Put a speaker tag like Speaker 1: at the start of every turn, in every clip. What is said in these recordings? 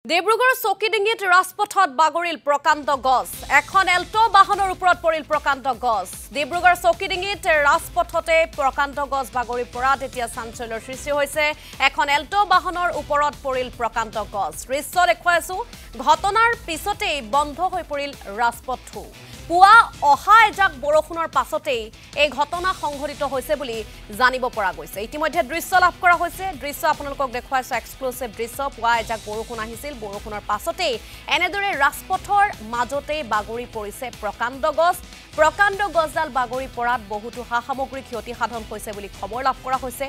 Speaker 1: ডিব্ৰুগড় চকিডিঙিত ৰাজপথত বাগৰিল প্ৰকাণ্ড গছ এখন এল্টো বাহনৰ ওপৰত পৰিল প্ৰকাণ্ড গছ ডিব্ৰুগড় চকিডিঙিত ৰাজপথতে প্ৰকাণ্ড গছ বাগৰি পৰাত এতিয়া চাঞ্চল্যৰ সৃষ্টি হৈছে এখন এল্টো বাহনৰ ওপৰত পৰিল প্ৰকাণ্ড গছ দৃশ্য দেখুৱাইছো ঘটনাৰ পিছতেই বন্ধ হৈ পৰিল ৰাজপথটো পুৱা অহা এজাক বৰষুণৰ পাছতেই এই ঘটনা সংঘটিত হৈছে বুলি জানিব পৰা গৈছে ইতিমধ্যে দৃশ্য লাভ কৰা হৈছে দৃশ্য আপোনালোকক দেখুৱাইছো এক্সক্লুসিভ দৃশ্য পুৱা এজাক বৰষুণ আহিছিল বৰষুণৰ পাছতেই এনেদৰে ৰাজপথৰ মাজতে বাগৰি পৰিছে প্ৰকাণ্ড গছডাল বাগৰি পৰাত বহুতো সামগ্ৰী ক্ষতি সাধন হৈছে বুলি খবৰ লাভ কৰা হৈছে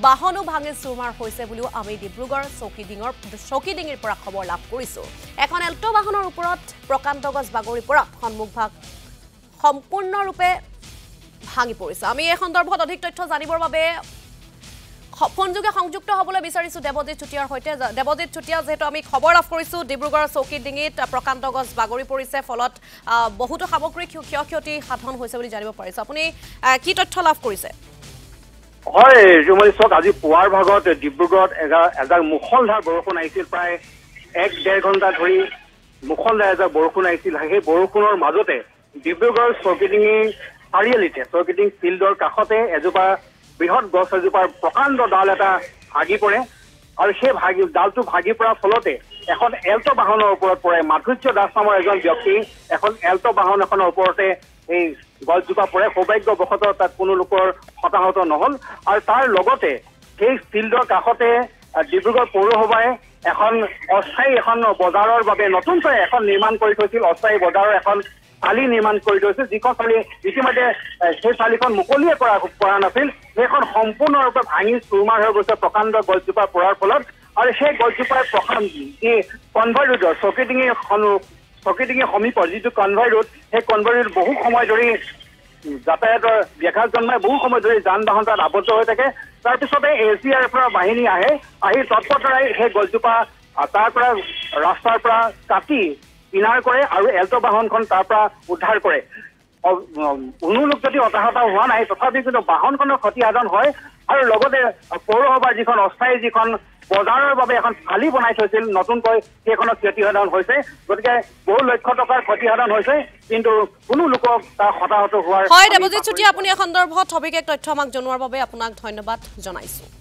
Speaker 1: বাহনো ভাঙি চুৰমাৰ হৈছে বুলিও আমি ডিব্ৰুগড় চকিডিঙিৰ পৰা খবৰ লাভ কৰিছো এখন এল্টো বাহনৰ ওপৰত প্ৰকাণ্ড গছ বাগৰি পৰা সন্মুখভাগ সম্পূৰ্ণৰূপে ভাঙি পৰিছে আমি এই সন্দৰ্ভত অধিক তথ্য জানিবৰ বাবে ফোনযোগে সংযুক্ত হ'বলৈ বিচাৰিছো দেৱজিৎ চুটিয়াৰ হৈতে দেৱজিৎ চুটিয়া যেহেতু আমি খবৰ লাভ কৰিছো ডিব্ৰুগড় চকিডিঙিত প্ৰকাণ্ড গছ বাগৰি পৰিছে ফলত বহুতো সামগ্ৰী ক্ষতি সাধন হৈছে বুলি জানিব পাৰিছো আপুনি কি তথ্য লাভ কৰিছে
Speaker 2: হয় জুমলি চক আজি পুৱাৰ ভাগত ডিব্ৰুগড়ত এজাক মুখলধাৰ বৰষুণ আহিছিল প্ৰায় 1.5 ঘণ্টা ধৰি মুখলধাৰ এজাক বৰষুণ আহিছিল সেই বৰষুণৰ মাজতে ডিব্ৰুগড় চকিডিঙি চাৰিআলিতে চকিডিং ফিল্ডৰ কাষতে এজোপা বৃহৎ গছ এজোপাৰ প্ৰকাণ্ড ডাল এটা ভাগি পৰে আৰু সেই ডালটো ভাগি পৰাৰ ফলতে এখন এল্টো বাহনৰ ওপৰত পৰে মাধুৰ্য দাস নামৰ এজন ব্যক্তি এখন এল্টো বাহন এখনৰ ওপৰতে এই গছজোপা পৰে সৌভাগ্যবশতঃ তাত কোনো লোকৰ হতাহত নহল আৰু তাৰ লগতে সেই ফিল্ডৰ কাষতে ডিব্ৰুগড় পৌৰসভাই এখন অস্থায়ী এখন বজাৰৰ বাবে নতুনকৈ এখন নিৰ্মাণ কৰি থৈছিল অস্থায়ী বজাৰৰ এখন চালি নিৰ্মাণ কৰি থৈছিল যিখন চালি ইতিমধ্যে সেই চালিখন মুকলিয়ে কৰা নাছিল সেইখন সম্পূৰ্ণৰূপে ভাঙি চুৰমাৰ হৈ গৈছে প্ৰকাণ্ড গছজোপা পৰাৰ ফলত আৰু সেই গছজোপাৰ যি কনভয় ৰোডৰ চকিডিঙি সমীপৰ যিটো কনভয় ৰোড সেই কনভয় ৰোড বহু সময় ধৰি যাতায়াতৰ ব্যাঘাত জন্মাই বহু সময় ধৰি যান বাহন তাত আবদ্ধ হৈ থাকে তাৰপিছতে SDRFৰ বাহিনী আহি তৎপৰতাৰে সেই গছজোপা তাৰ পৰা ৰাস্তাৰ পৰা কাটি কিনাৰ কৰে আৰু এল্টো বাহনখন তাৰ পৰা উদ্ধাৰ কৰে কোনো লোক যদি হতাহত হোৱা নাই তথাপি কিন্তু বাহনখনৰ ক্ষতি সাধন হয় আৰু লগতে পৌৰসভাৰ যিখন অস্থায়ী যিখন বজাৰৰ বাবে এখন চালি বনাই থৈছিল নতুনকৈ সেইখনৰ ক্ষতি সাধন হৈছে গতিকে বহু লক্ষ টকাৰ ক্ষতি সাধন হৈছে কিন্তু কোনো লোকক তাৰ হতাহত হোৱাৰ
Speaker 1: হয় দেৱজিৎ চুটিয়া আপুনি এই সন্দৰ্ভত সবিশেষ তথ্য আমাক জনোৱাৰ বাবে আপোনাক ধন্যবাদ জনাইছো